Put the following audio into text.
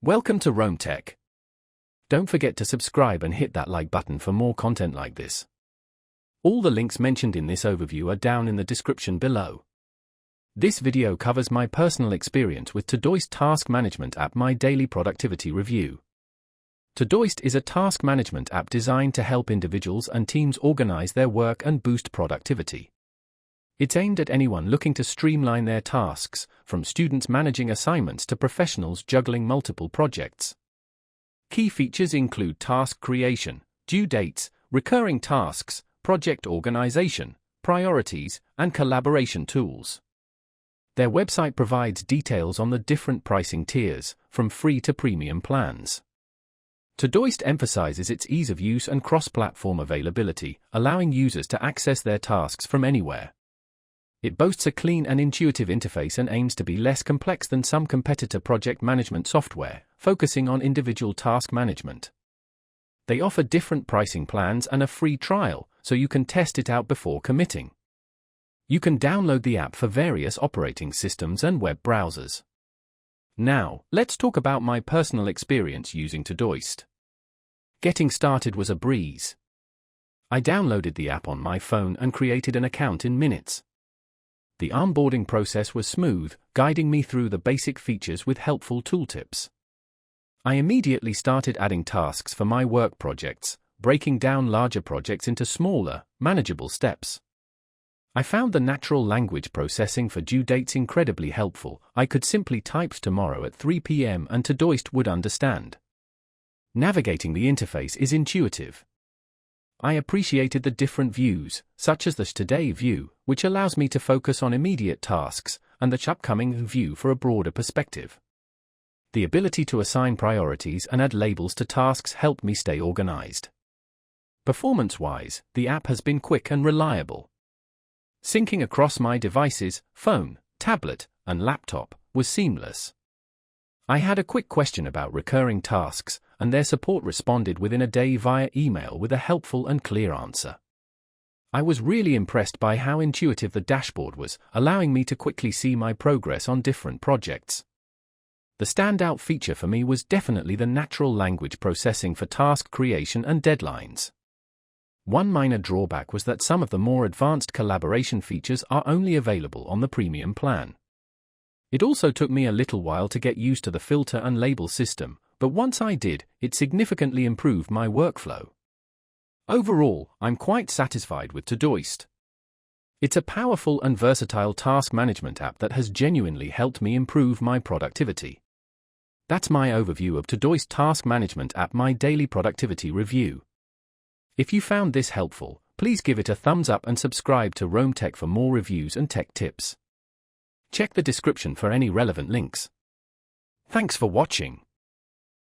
Welcome to Rome Tech. Don't forget to subscribe and hit that like button for more content like this. All the links mentioned in this overview are down in the description below. This video covers my personal experience with Todoist Task Management app, my daily productivity review. Todoist is a task management app designed to help individuals and teams organize their work and boost productivity. It's aimed at anyone looking to streamline their tasks, from students managing assignments to professionals juggling multiple projects. Key features include task creation, due dates, recurring tasks, project organization, priorities, and collaboration tools. Their website provides details on the different pricing tiers, from free to premium plans. Todoist emphasizes its ease of use and cross-platform availability, allowing users to access their tasks from anywhere. It boasts a clean and intuitive interface and aims to be less complex than some competitor project management software, focusing on individual task management. They offer different pricing plans and a free trial, so you can test it out before committing. You can download the app for various operating systems and web browsers. Now, let's talk about my personal experience using Todoist. Getting started was a breeze. I downloaded the app on my phone and created an account in minutes. The onboarding process was smooth, guiding me through the basic features with helpful tooltips. I immediately started adding tasks for my work projects, breaking down larger projects into smaller, manageable steps. I found the natural language processing for due dates incredibly helpful. I could simply type tomorrow at 3 p.m. and Todoist would understand. Navigating the interface is intuitive. I appreciated the different views, such as the Today view, which allows me to focus on immediate tasks, and the upcoming view for a broader perspective. The ability to assign priorities and add labels to tasks helped me stay organized. Performance-wise, the app has been quick and reliable. Syncing across my devices, phone, tablet, and laptop, was seamless. I had a quick question about recurring tasks, and their support responded within a day via email with a helpful and clear answer. I was really impressed by how intuitive the dashboard was, allowing me to quickly see my progress on different projects. The standout feature for me was definitely the natural language processing for task creation and deadlines. One minor drawback was that some of the more advanced collaboration features are only available on the premium plan. It also took me a little while to get used to the filter and label system, but once I did, it significantly improved my workflow. Overall, I'm quite satisfied with Todoist. It's a powerful and versatile task management app that has genuinely helped me improve my productivity. That's my overview of Todoist Task Management app, my daily productivity review. If you found this helpful, please give it a thumbs up and subscribe to Rome Tech for more reviews and tech tips. Check the description for any relevant links. Thanks for watching.